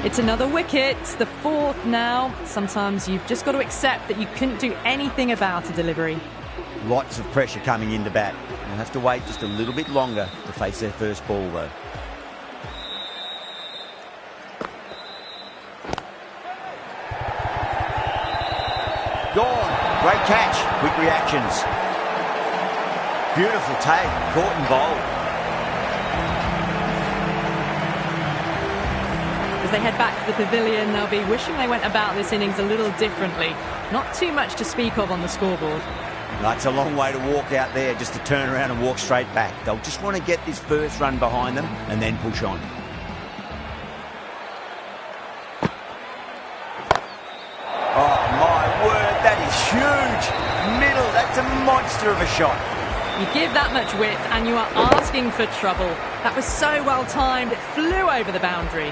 It's another wicket, the fourth now. Sometimes you've just got to accept that you couldn't do anything about a delivery. Lots of pressure coming into bat. They'll have to wait just a little bit longer to face their first ball, though. Gone. Great catch. Quick reactions. Beautiful take. Caught and bowled. As they head back to the pavilion, they'll be wishing they went about this innings a little differently. Not too much to speak of on the scoreboard. That's a long way to walk out there just to turn around and walk straight back. They'll just want to get this first run behind them and then push on. Oh, my word, that is huge. Middle, that's a monster of a shot. You give that much width and you are asking for trouble. That was so well timed, it flew over the boundary.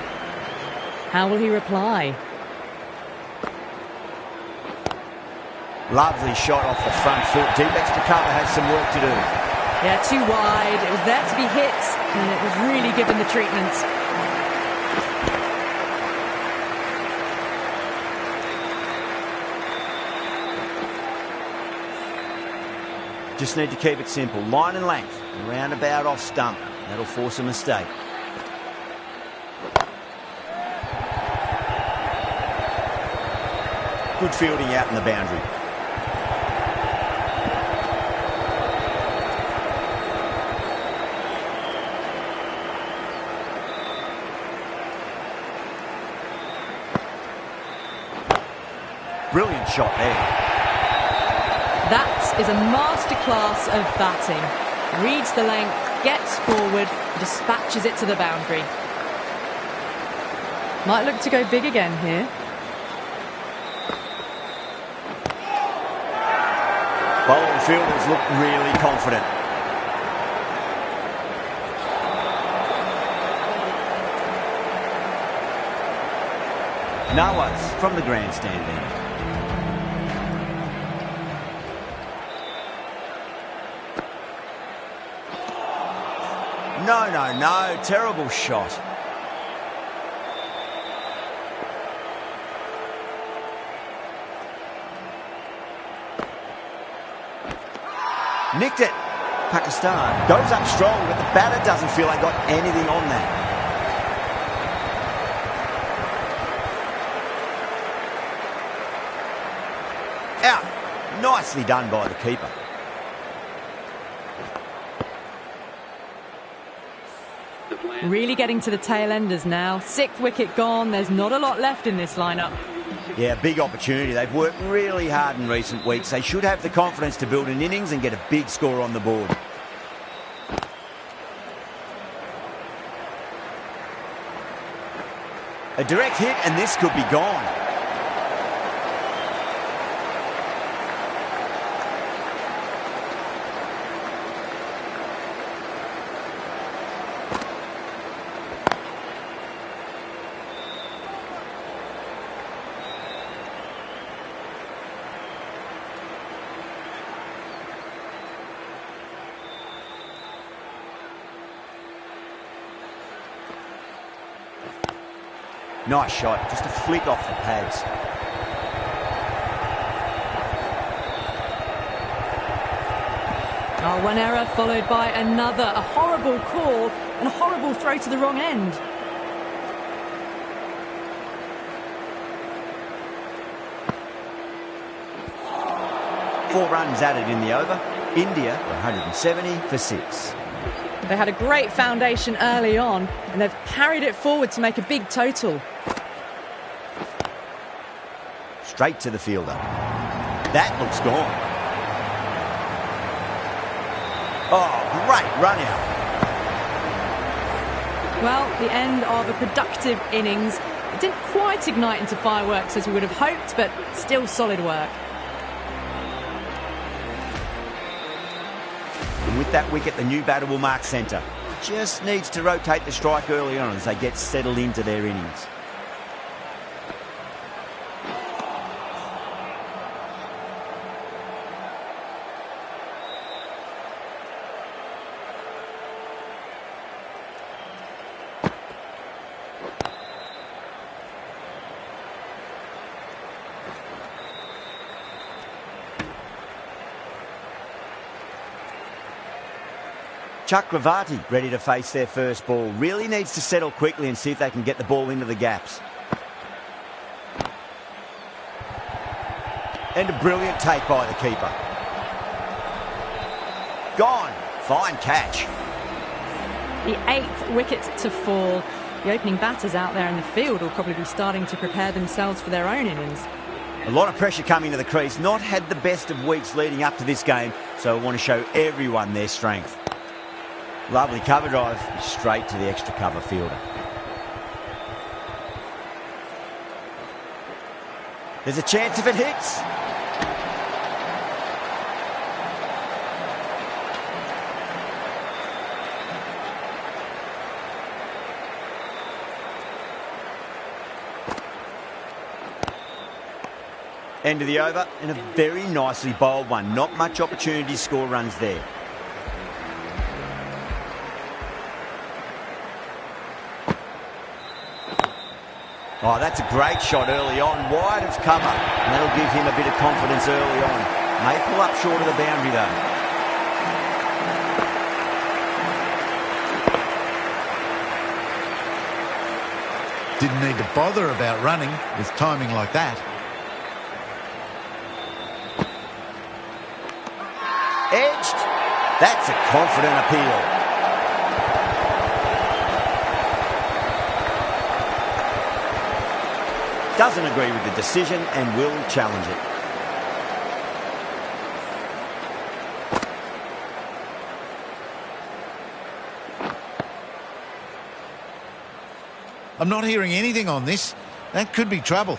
How will he reply? Lovely shot off the front foot. Deep extra cover has some work to do. Yeah, too wide. It was there to be hit, and it was really given the treatment. Just need to keep it simple. Line and length. Roundabout off stump. That'll force a mistake. Good fielding out in the boundary. Brilliant shot there. That is a masterclass of batting. Reads the length, gets forward, dispatches it to the boundary. Might look to go big again here. Bowling fielders look really confident. Nawaz from the grandstand end. No. Terrible shot. Nicked it. Pakistan goes up strong, but the batter doesn't feel like got anything on that. Out. Nicely done by the keeper. Really getting to the tail enders now. Sixth wicket gone. There's not a lot left in this lineup. Yeah, big opportunity. They've worked really hard in recent weeks. They should have the confidence to build an innings and get a big score on the board. A direct hit and this could be gone. Nice shot, just a flick off the pads. Oh, one error followed by another. A horrible call and a horrible throw to the wrong end. Four runs added in the over. India 170 for 6. They had a great foundation early on and they've carried it forward to make a big total. Straight to the fielder. That looks gone. Oh, great run out. Well, the end of a productive innings. It didn't quite ignite into fireworks as we would have hoped, but still solid work. And with that wicket, the new batter will mark centre. Just needs to rotate the strike early on as they get settled into their innings. Chakravarti ready to face their first ball. Really needs to settle quickly and see if they can get the ball into the gaps. And a brilliant take by the keeper. Gone. Fine catch. The 8th wicket to fall. The opening batters out there in the field will probably be starting to prepare themselves for their own innings. A lot of pressure coming to the crease. Not had the best of weeks leading up to this game, so I want to show everyone their strength. Lovely cover drive, straight to the extra cover fielder. There's a chance if it hits. End of the over, and a very nicely bowled one. Not much opportunity to score runs there. Oh, that's a great shot early on, wide of cover. And that'll give him a bit of confidence early on. May pull up short of the boundary though. Didn't need to bother about running with timing like that. Edged. That's a confident appeal. Doesn't agree with the decision and will challenge it. I'm not hearing anything on this. That could be trouble.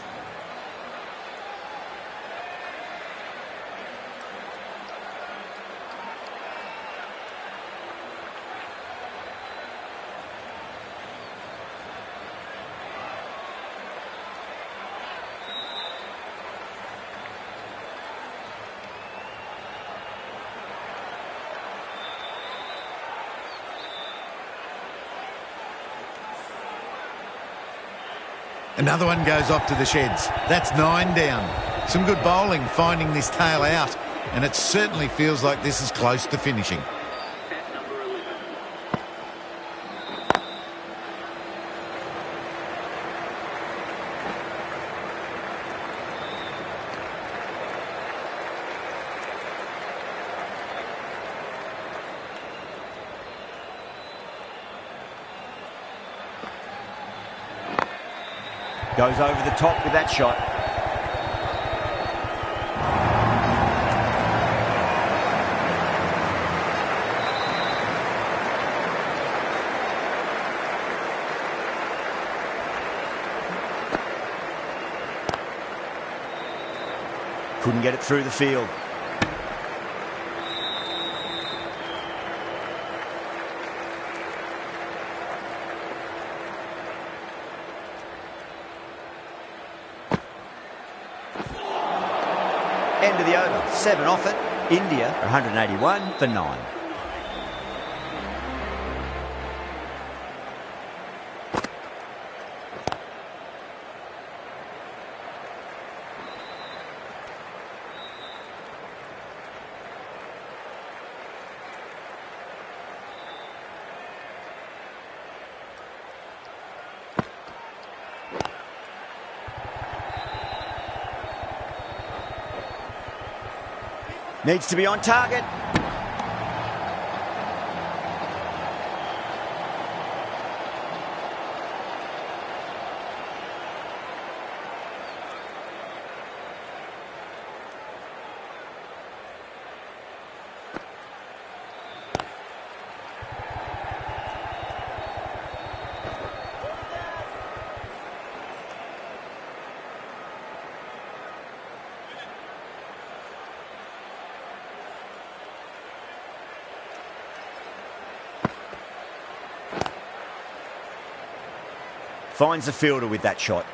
Another one goes off to the sheds. That's 9 down. Some good bowling finding this tail out, and it certainly feels like this is close to finishing. Goes over the top with that shot. Couldn't get it through the field. End of the over. 7 off it. India 181 for 9. Needs to be on target. Finds the fielder with that shot.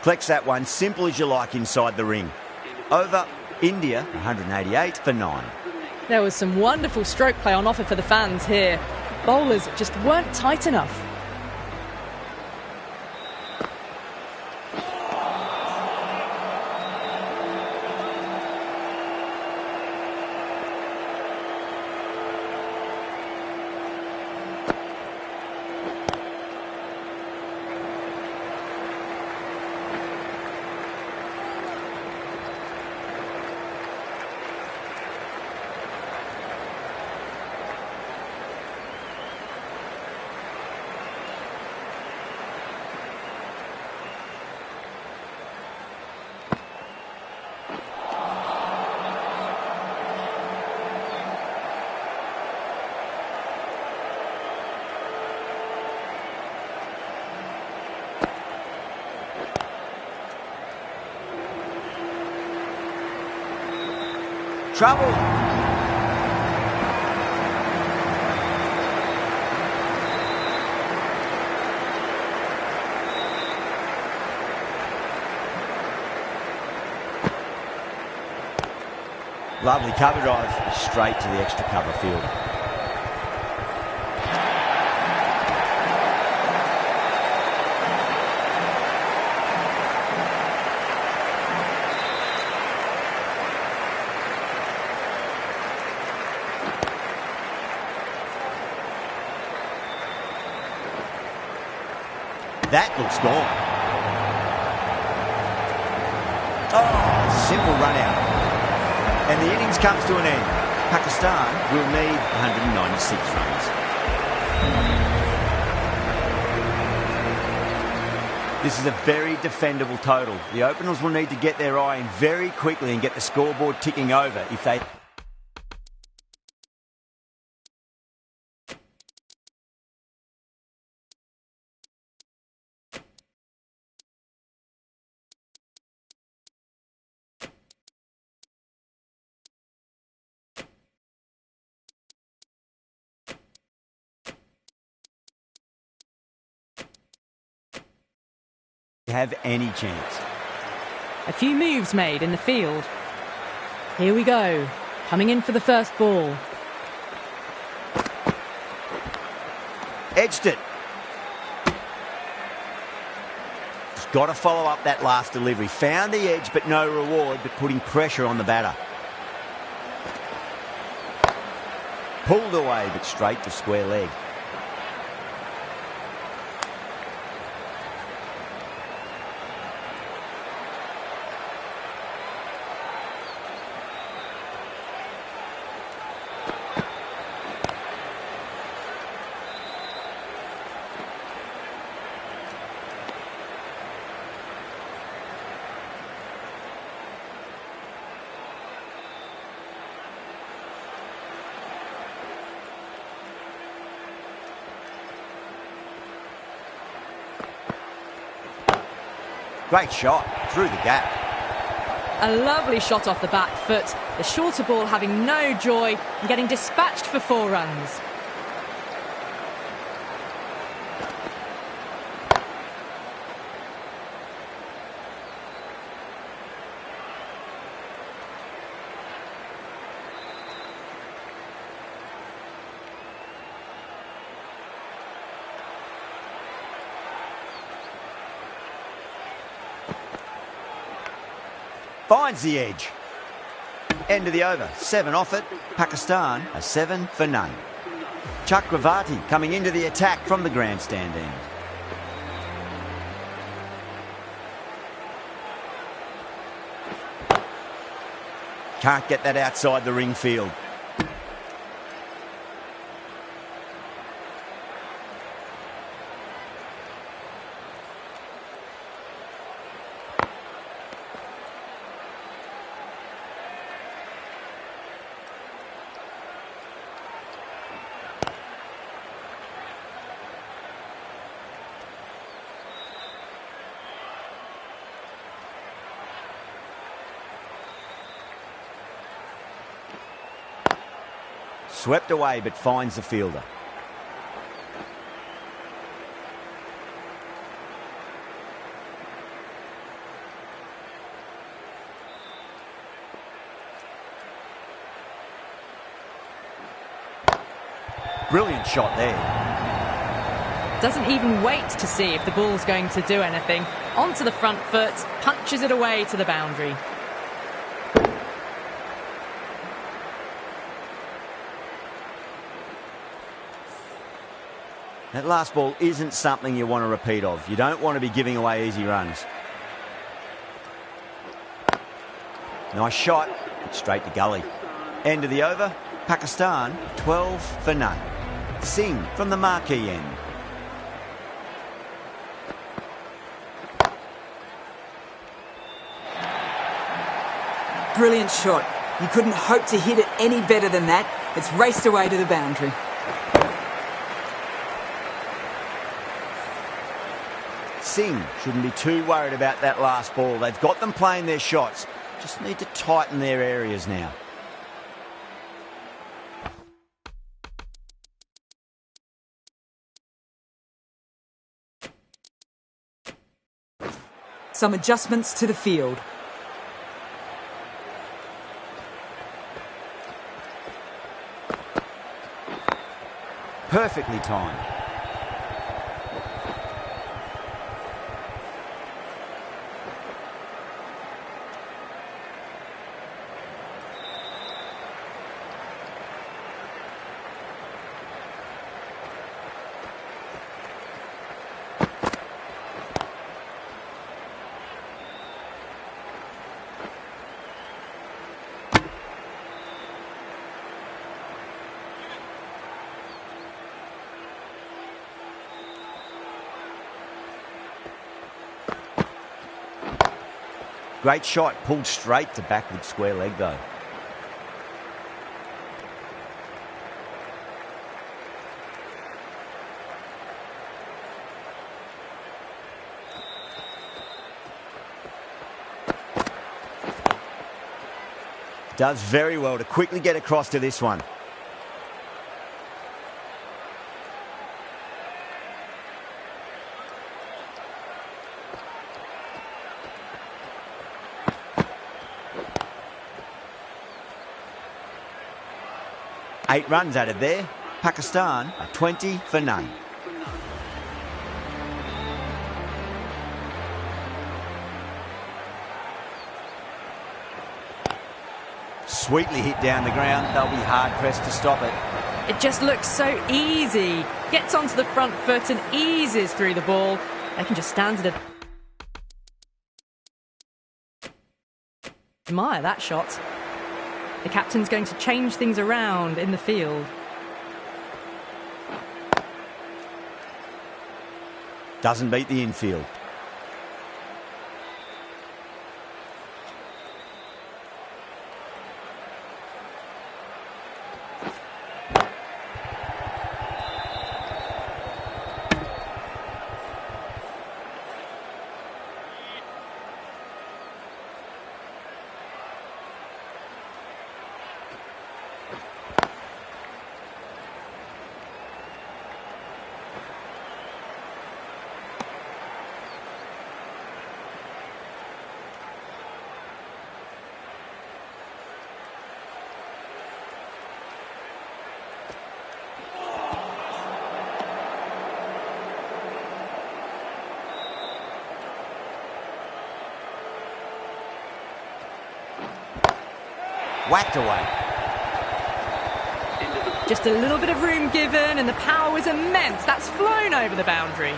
Collects that one, simple as you like, inside the ring. Over, India, 188 for 9. There was some wonderful stroke play on offer for the fans here. Bowlers just weren't tight enough. Trouble. Lovely cover drive, straight to the extra cover field. That looks gone. Oh, simple run out. And the innings comes to an end. Pakistan will need 196 runs. This is a very defendable total. The openers will need to get their eye in very quickly and get the scoreboard ticking over if they... have any chance. A few moves made in the field. Here we go. Coming in for the first ball. Edged it. Just got to follow up that last delivery. Found the edge, but no reward, but putting pressure on the batter. Pulled away, but straight to square leg. Great shot through the gap. A lovely shot off the back foot. The shorter ball having no joy and getting dispatched for 4 runs. Finds the edge. End of the over. 7 off it. Pakistan a 7 for none. Chakravarti coming into the attack from the grandstand end. Can't get that outside the ring field. Swept away, but finds the fielder. Brilliant shot there. Doesn't even wait to see if the ball's going to do anything. Onto the front foot, punches it away to the boundary. That last ball isn't something you want to repeat of. You don't want to be giving away easy runs. Nice shot, but straight to gully. End of the over, Pakistan 12 for none. Singh from the marquee end. Brilliant shot. You couldn't hope to hit it any better than that. It's raced away to the boundary. Singh shouldn't be too worried about that last ball. They've got them playing their shots. Just need to tighten their areas now. Some adjustments to the field. Perfectly timed. Great shot, pulled straight to backward square leg though. Does very well to quickly get across to this one. Eight runs added there. Pakistan are 20 for none. Sweetly hit down the ground. They'll be hard-pressed to stop it. It just looks so easy. Gets onto the front foot and eases through the ball. They can just stand at it. Admire that shot. The captain's going to change things around in the field. Doesn't beat the infield. Whacked away. Just a little bit of room given and the power was immense. That's flown over the boundary.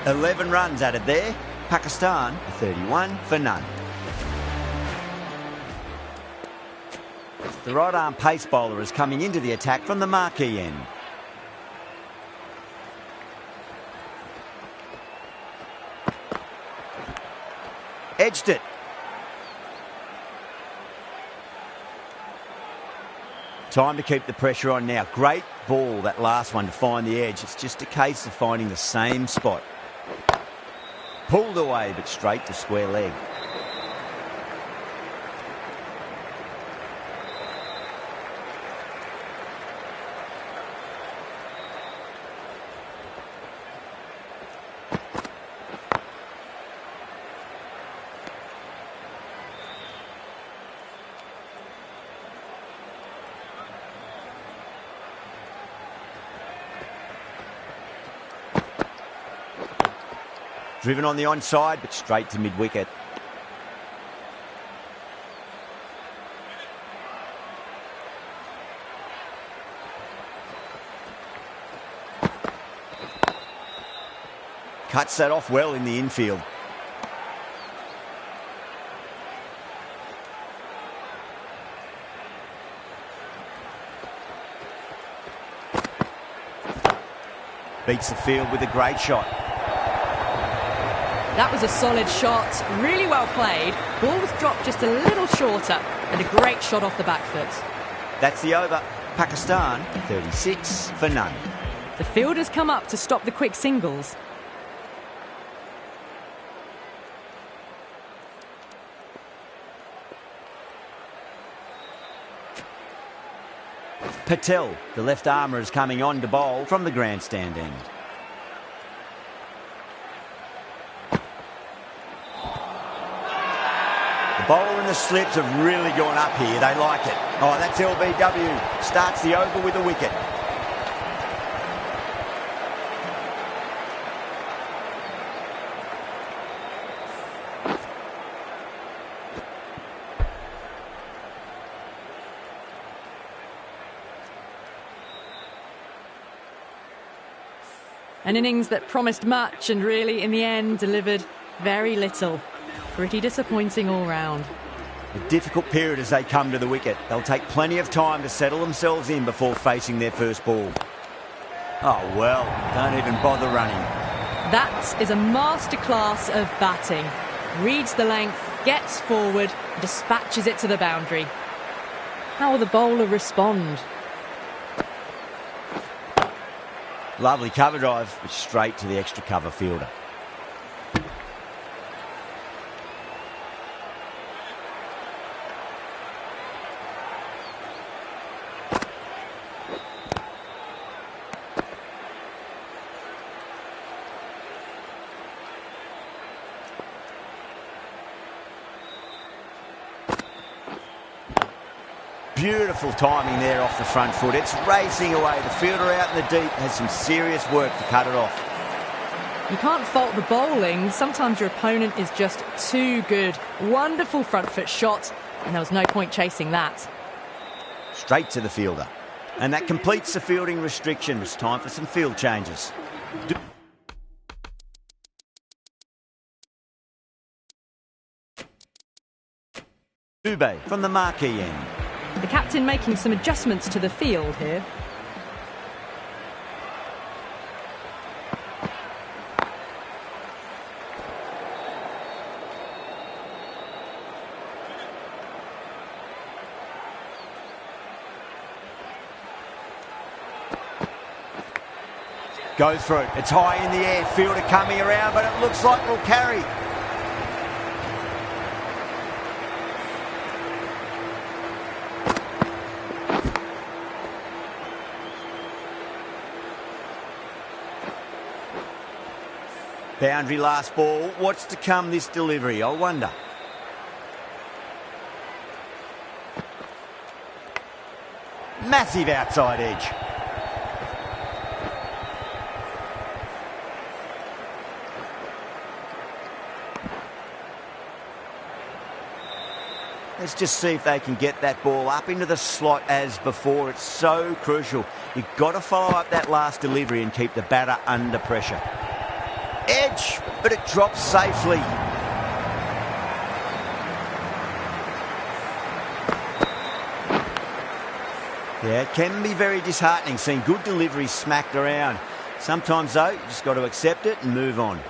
$11 runs added there. Pakistan 31 for none. The right arm pace bowler is coming into the attack from the marquee end. Edged it. Time to keep the pressure on now. Great ball, that last one, to find the edge. It's just a case of finding the same spot. Pulled away, but straight to square leg. Driven on the onside, but straight to mid-wicket. Cuts that off well in the infield. Beats the field with a great shot. That was a solid shot, really well played. Ball was dropped just a little shorter, and a great shot off the back foot. That's the over. Pakistan 36 for none. The fielders come up to stop the quick singles. Patel, the left armour, is coming on to bowl from the grandstand end. The bowler and the slips have really gone up here. They like it. Oh, that's LBW. Starts the over with a wicket. An innings that promised much and really, in the end, delivered very little. Pretty disappointing all round. A difficult period as they come to the wicket. They'll take plenty of time to settle themselves in before facing their first ball. Oh, well, don't even bother running. That is a masterclass of batting. Reads the length, gets forward, dispatches it to the boundary. How will the bowler respond? Lovely cover drive, but straight to the extra cover fielder. Beautiful timing there off the front foot. It's racing away. The fielder out in the deep has some serious work to cut it off. You can't fault the bowling. Sometimes your opponent is just too good. Wonderful front foot shot, and there was no point chasing that. Straight to the fielder. And that completes the fielding restrictions. Time for some field changes. Dubé from the marquee end. The captain making some adjustments to the field here. Goes through it. It's high in the air. Fielder coming around, but it looks like we'll carry. Boundary last ball. What's to come this delivery? I wonder. Massive outside edge. Let's just see if they can get that ball up into the slot as before. It's so crucial. You've got to follow up that last delivery and keep the batter under pressure. Edge, but it drops safely. Yeah, it can be very disheartening seeing good deliveries smacked around. Sometimes, though, you just got to accept it and move on.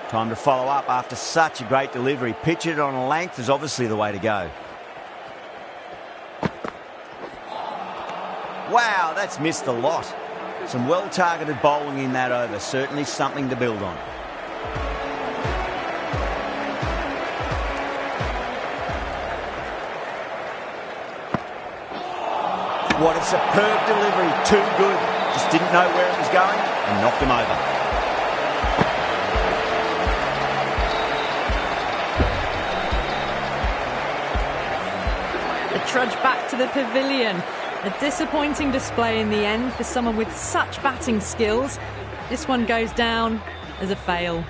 Time to follow up after such a great delivery. Pitch it on a length is obviously the way to go. Wow, that's missed a lot. Some well-targeted bowling in that over. Certainly something to build on. What a superb delivery. Too good. Just didn't know where it was going and knocked him over. The trudge back to the pavilion. A disappointing display in the end for someone with such batting skills. This one goes down as a fail.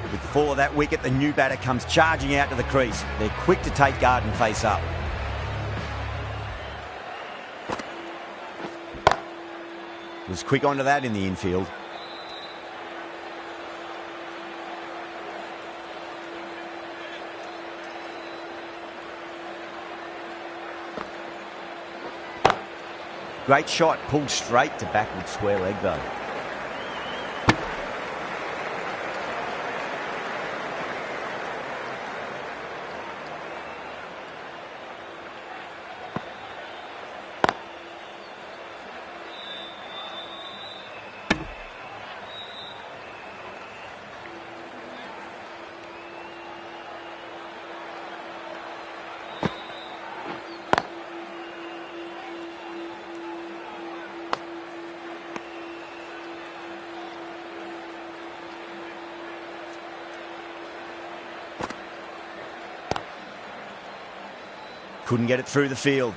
With the fall of that wicket, the new batter comes charging out to the crease. They're quick to take guard and face up. Was quick onto that in the infield. Great shot, pulled straight to backward square leg though. Couldn't get it through the field.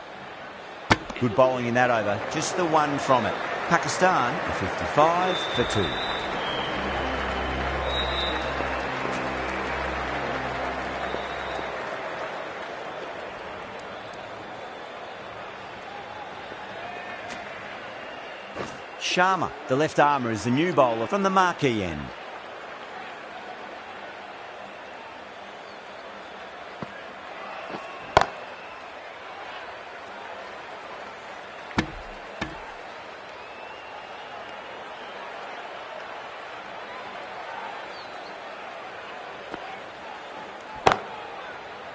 Good bowling in that over. Just the one from it. Pakistan, a 55 for 2. Sharma, the left armour, is the new bowler from the marquee end.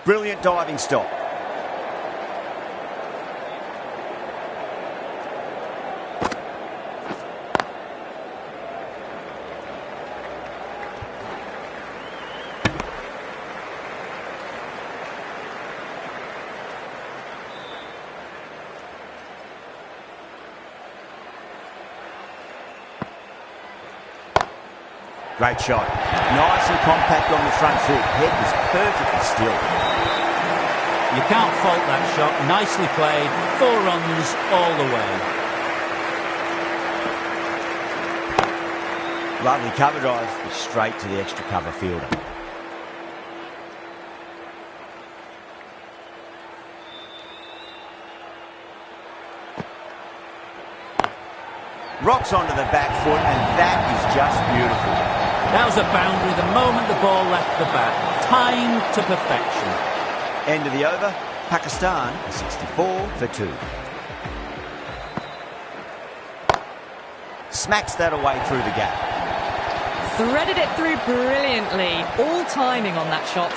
Brilliant diving stop. Great shot. Nice and compact on the front foot. Head was perfectly still. You can't fault that shot. Nicely played. 4 runs all the way. Lovely cover drive, but straight to the extra cover fielder. Rocks onto the back foot, and that is just beautiful. That was a boundary the moment the ball left the bat. Timed to perfection. End of the over, Pakistan, a 64 for 2. Smacks that away through the gap. Threaded it through brilliantly. All timing on that shot.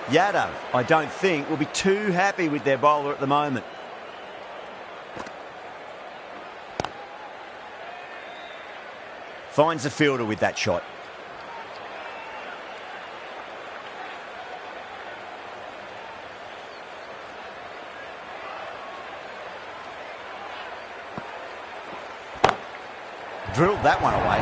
Yadav, I don't think, will be too happy with their bowler at the moment. Finds the fielder with that shot. Drilled that one away.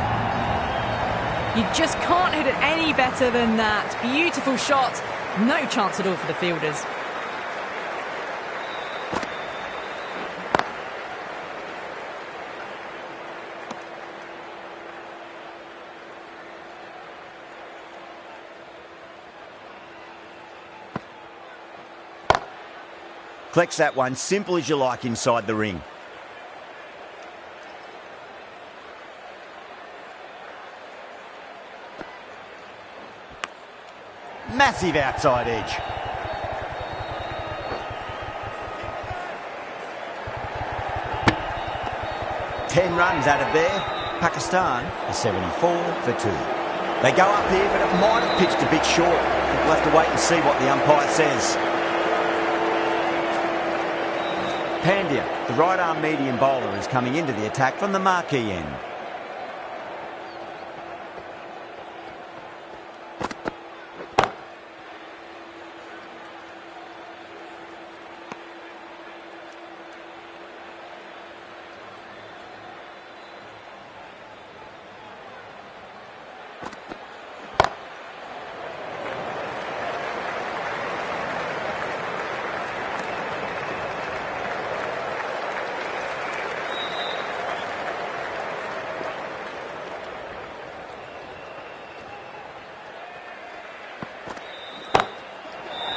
You just can't hit it any better than that. Beautiful shot. No chance at all for the fielders. Collects that one, simple as you like, inside the ring. Massive outside edge. Ten runs added there. Pakistan, a 74 for 2. They go up here, but it might have pitched a bit short. We'll have to wait and see what the umpire says. Pandya, the right-arm medium bowler, is coming into the attack from the marquee end.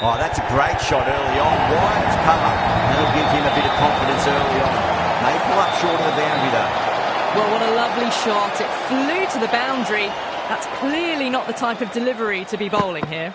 Oh, that's a great shot early on. Wide it's come up. That'll give him a bit of confidence early on. May pull up short of the boundary though. Well, what a lovely shot. It flew to the boundary. That's clearly not the type of delivery to be bowling here.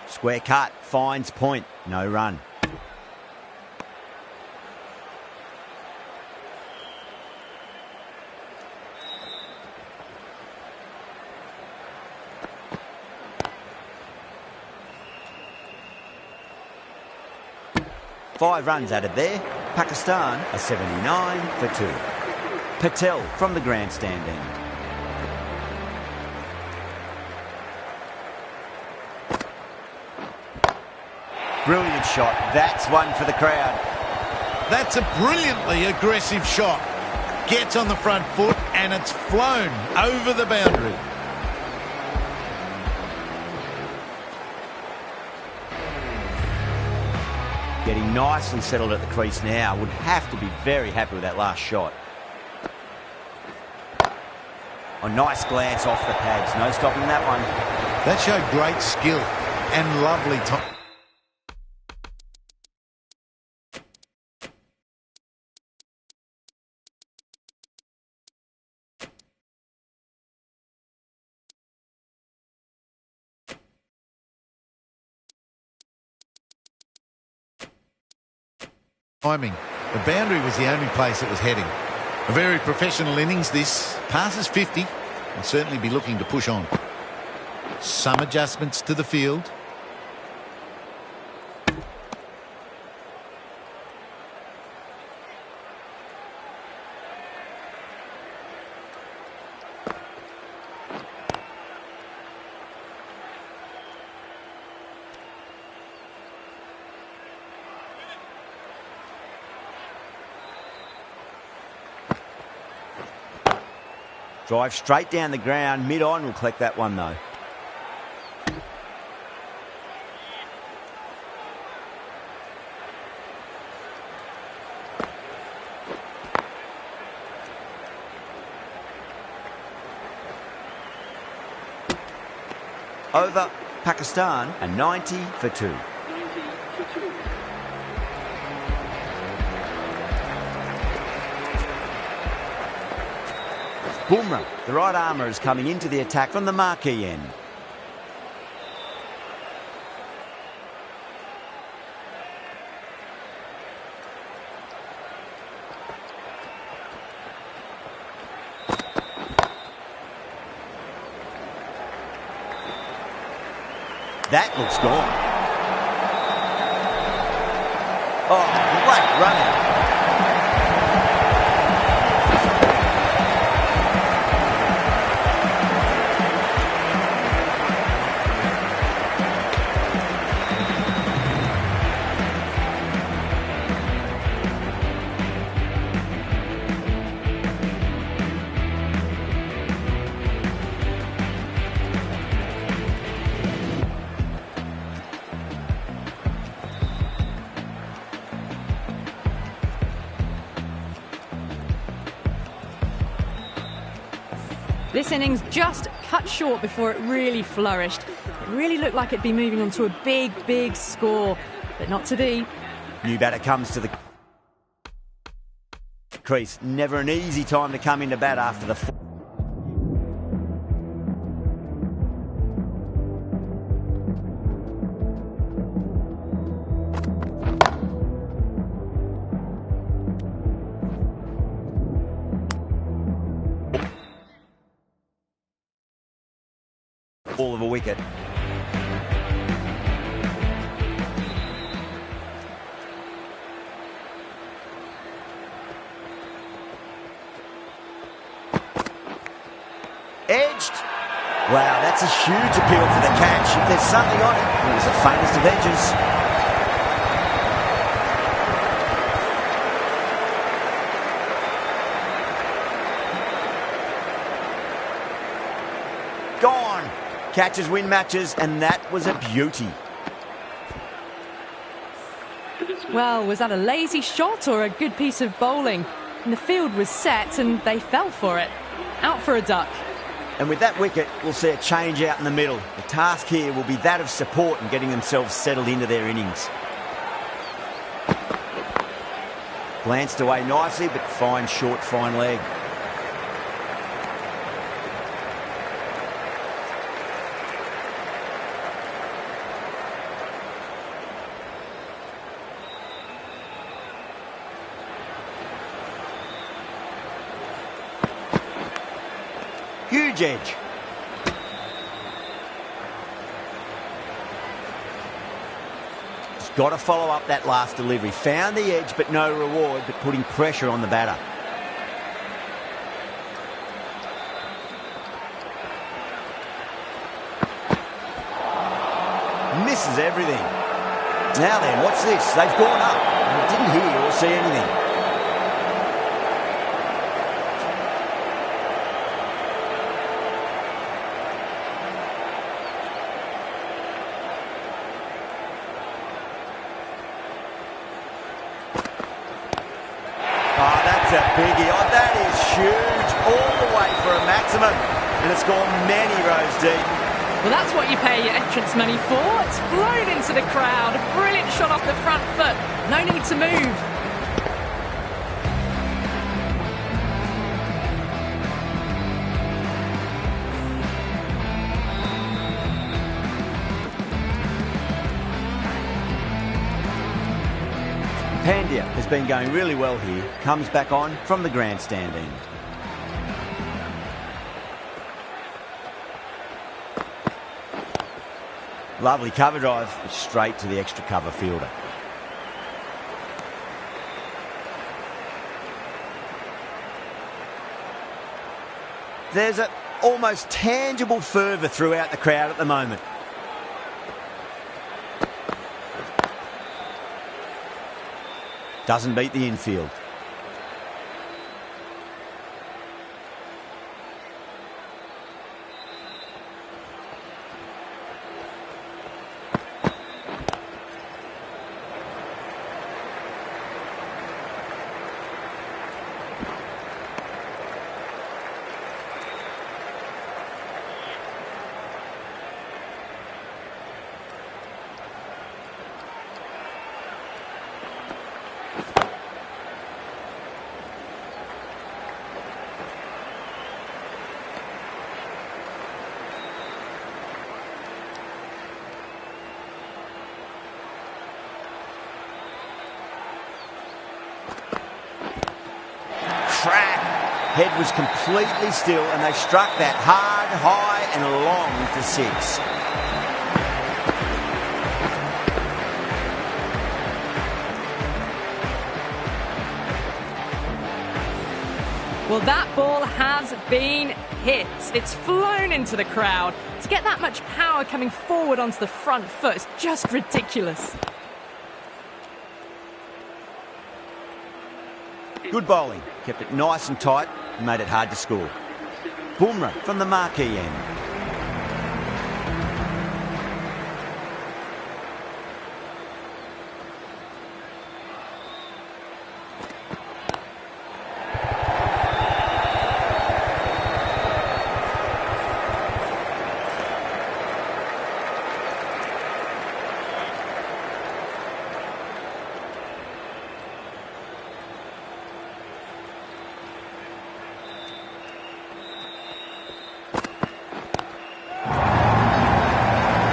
Square cut, finds point, no run. Five runs added there. Pakistan a 79 for 2. Patel from the grandstand end. Brilliant shot. That's one for the crowd. That's a brilliantly aggressive shot. Gets on the front foot and it's flown over the boundary. Getting nicely settled at the crease now. Would have to be very happy with that last shot. A nice glance off the pads. No stopping that one. That showed great skill and lovely time. Timing. The boundary was the only place it was heading. A very professional innings this. Passes 50. Will certainly be looking to push on. Some adjustments to the field. Drive straight down the ground. Mid-on will collect that one though. Over Pakistan, a 90 for 2. Bumrah, the right armour, is coming into the attack from the marquee end. That looks gone. Oh, great run out. This innings just cut short before it really flourished. It really looked like it'd be moving on to a big, big score, but not to be. New batter comes to the crease. Never an easy time to come into bat after the... ball of a wicket. Edged. Wow, that's a huge appeal for the catch. If there's something on it, it was the faintest of edges. Gone. Catches win matches, and that was a beauty. Well, was that a lazy shot or a good piece of bowling? And the field was set and they fell for it. Out for a duck. And with that wicket, we'll see a change out in the middle. The task here will be that of support and getting themselves settled into their innings. Glanced away nicely, but fine short, fine leg. Huge edge. He's got to follow up that last delivery. Found the edge, but no reward, but putting pressure on the batter. Misses everything. Now then, what's this? They've gone up. I didn't hear or see anything. A biggie. Oh, that is huge. All the way for a maximum. And it's gone many rows deep. Well, that's what you pay your entrance money for. It's flown into the crowd. A brilliant shot off the front foot. No need to move. Pandya has been going really well here. Comes back on from the grandstand end. Lovely cover drive, straight to the extra cover fielder. There's an almost tangible fervour throughout the crowd at the moment. Doesn't beat the infield. Crack! Head was completely still and they struck that hard, high and long for six. Well, that ball has been hit. It's flown into the crowd. To get that much power coming forward onto the front foot is just ridiculous. Good bowling. Kept it nice and tight and made it hard to score. Bumrah from the marquee end.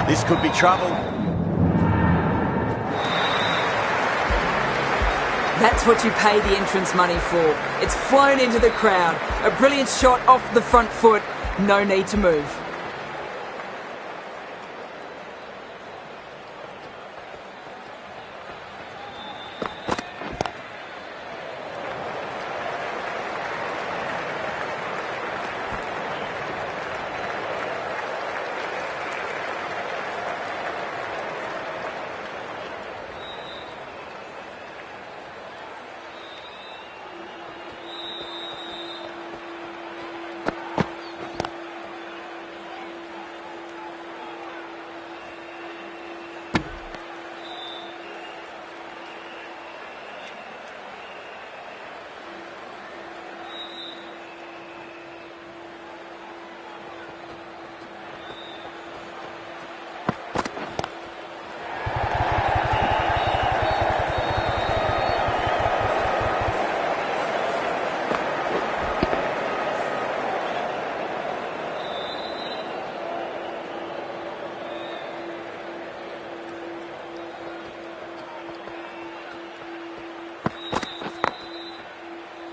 This could be trouble. That's what you pay the entrance money for. It's flown into the crowd. A brilliant shot off the front foot. No need to move.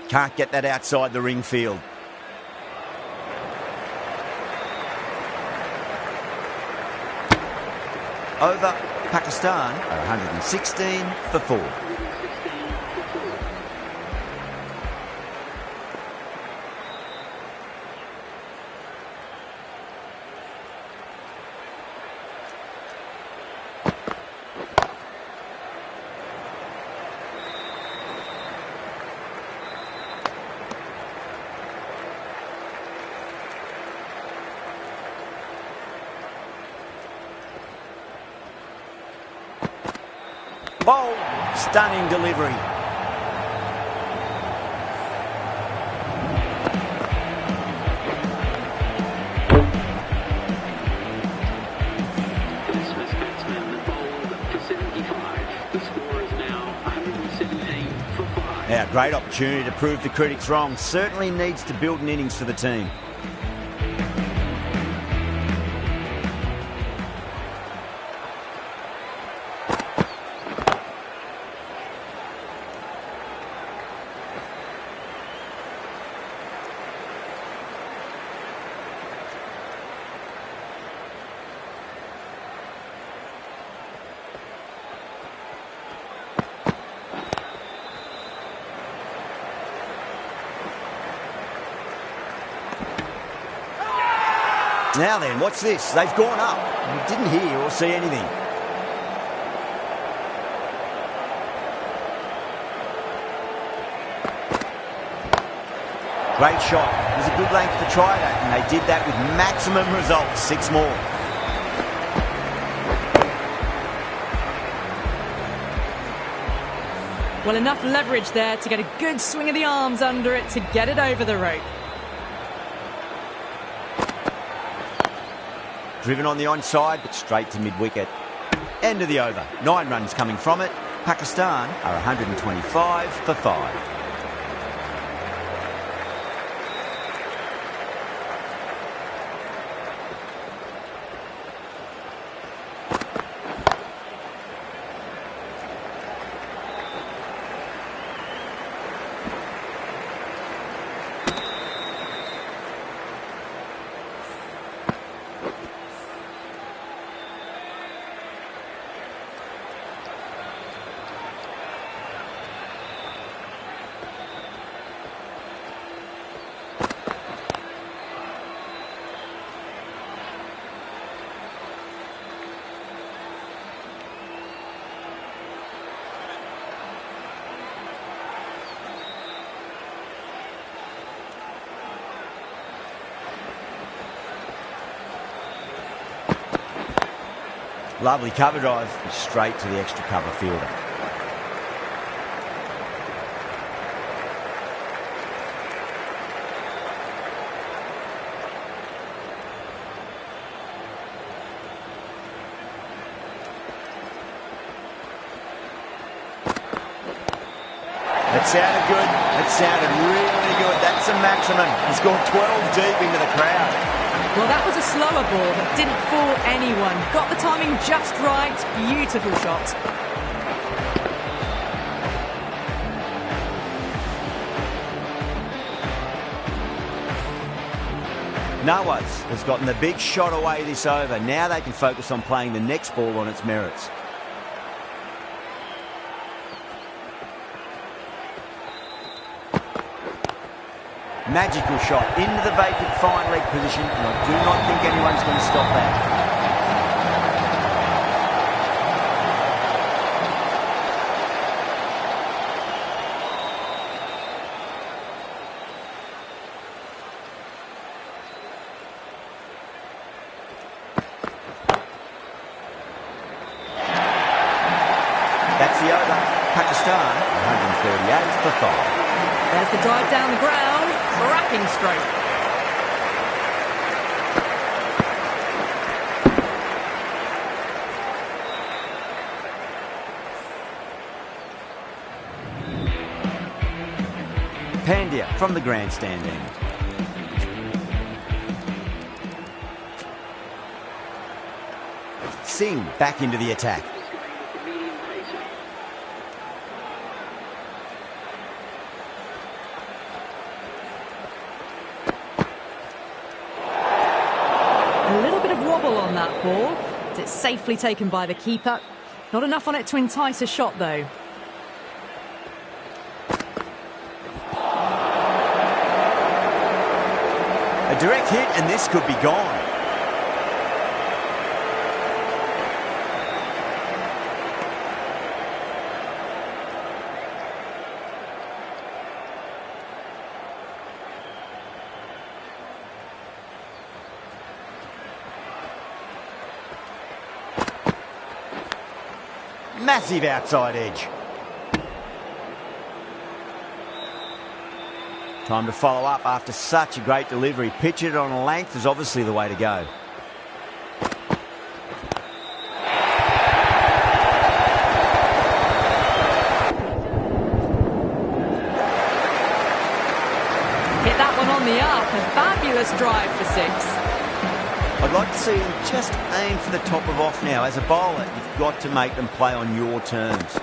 Can't get that outside the ring field. Over, Pakistan are 116 for 4. Bowl, stunning delivery. The Smith batsman bowled for 75. The score is now 117 for 5. Now, great opportunity to prove the critics wrong. Certainly needs to build an innings for the team. Now then, what's this? They've gone up. We didn't hear or see anything. Great shot. It was a good length to try that, and they did that with maximum results. 6 more. Well, enough leverage there to get a good swing of the arms under it to get it over the rope. Driven on the onside, but straight to mid-wicket. End of the over. 9 runs coming from it. Pakistan are 125 for 5. Lovely cover drive, straight to the extra cover fielder. That sounded good. That sounded really good. That's a maximum. He's gone 12 deep into the crowd. Well, that was a slower ball that didn't fool anyone. Got the timing just right. Beautiful shot. Nawaz has gotten the big shot away this over. Now they can focus on playing the next ball on its merits. Magical shot into the vacant fine leg position, and I do not think anyone's going to stop that. That's the over. Pakistan 138 for 5. There's the drive down the ground. Cracking stroke. Pandya from the grandstand end. Singh back into the attack. trouble on that ball. It's safely taken by the keeper. Not enough on it to entice a shot, though. A direct hit, and this could be gone. Massive outside edge. Time to follow up after such a great delivery. Pitch it on a length is obviously the way to go. Hit that one on the up. A fabulous drive for 6. I'd like to see him just aim for the top of off now. As a bowler, you've got to make them play on your terms.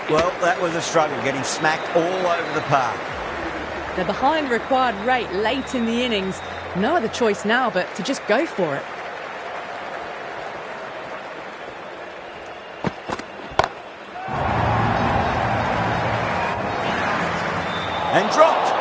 Well, that was a struggle, getting smacked all over the park. They're behind required rate late in the innings. No other choice now but to just go for it. And dropped.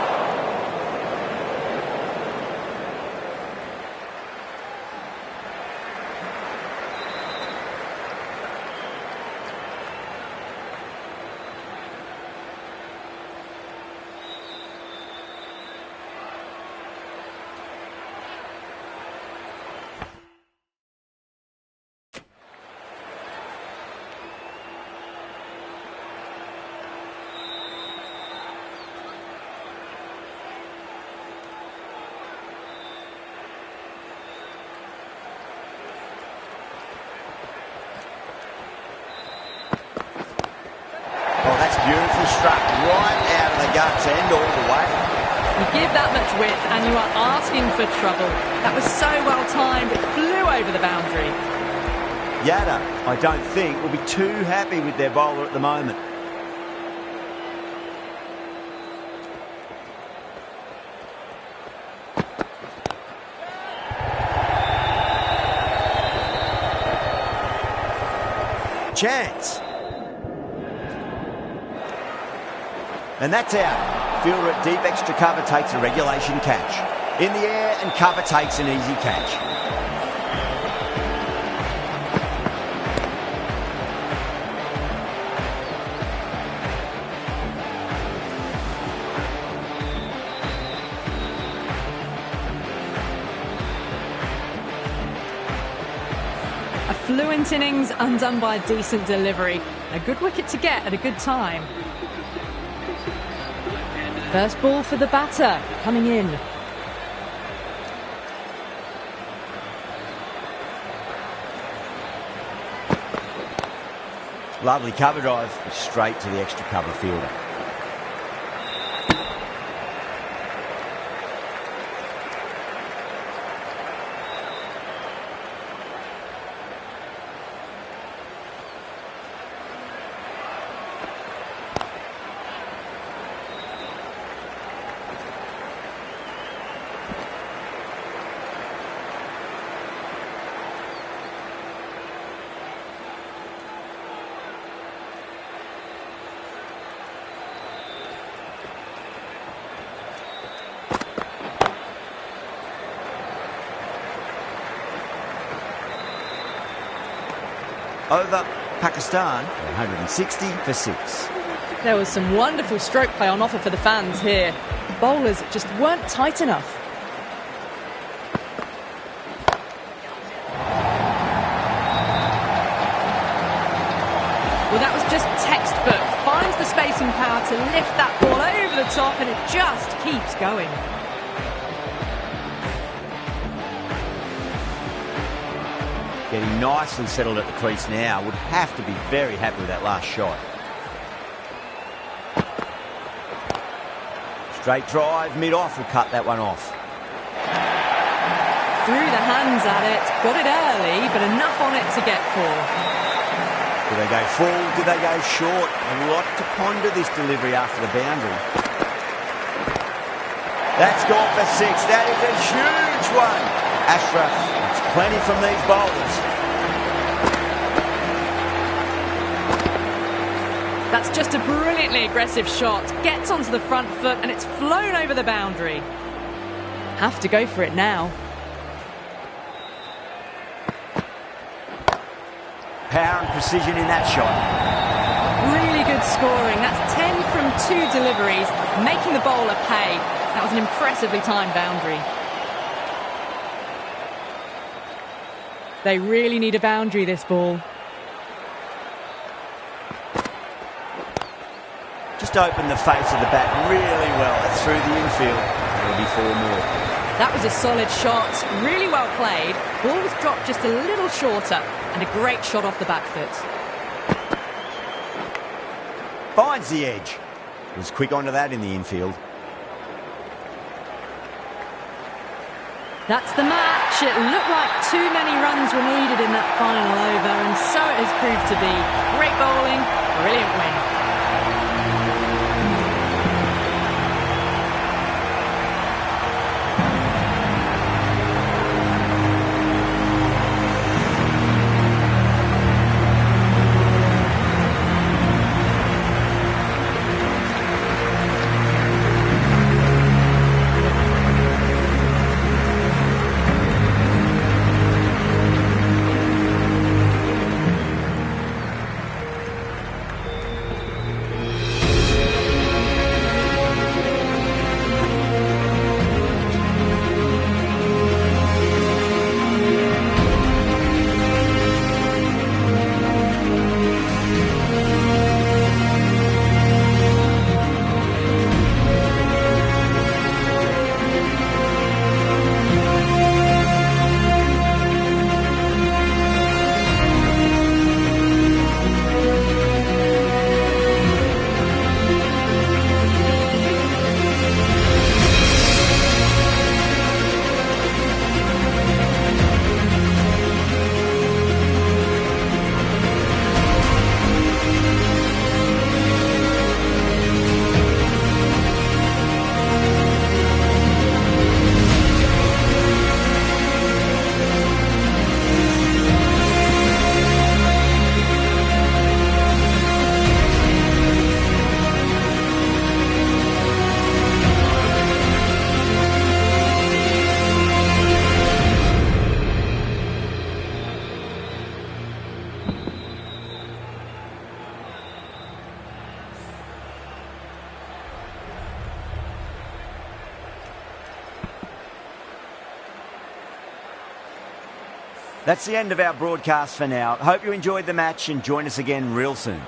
Beautifully struck right out of the guts end all the way. You give that much width and you are asking for trouble. That was so well timed, it flew over the boundary. Yada, I don't think, will be too happy with their bowler at the moment. Chance. And that's out. Fielder at deep extra cover takes a regulation catch. In the air and cover takes an easy catch. A fluent innings undone by a decent delivery. A good wicket to get at a good time. First ball for the batter, coming in. Lovely cover drive, straight to the extra cover fielder. Over Pakistan, 160 for 6. There was some wonderful stroke play on offer for the fans here. Bowlers just weren't tight enough. Well, that was just textbook. Finds the space and power to lift that ball over the top, and it just keeps going. Getting nicely settled at the crease now. Would have to be very happy with that last shot. Straight drive, mid-off, will cut that one off. Through the hands at it, got it early, but enough on it to get 4. Do they go full? Do they go short? A lot to ponder this delivery after the boundary. That's gone for 6. That is a huge one. Ashraf, it's plenty from these bowlers. That's just a brilliantly aggressive shot. Gets onto the front foot and it's flown over the boundary. Have to go for it now. Power and precision in that shot. Really good scoring. That's 10 from 2 deliveries, making the bowler pay. That was an impressively timed boundary. They really need a boundary, this ball. Just opened the face of the bat really well. That's through the infield. That'll be 4 more. That was a solid shot, really well played. Ball was dropped just a little shorter, and a great shot off the back foot. Finds the edge. Was quick onto that in the infield. That's the match. It looked like too many runs were needed in that final over, and so it has proved to be. Great bowling, brilliant win. That's the end of our broadcast for now. Hope you enjoyed the match and join us again real soon.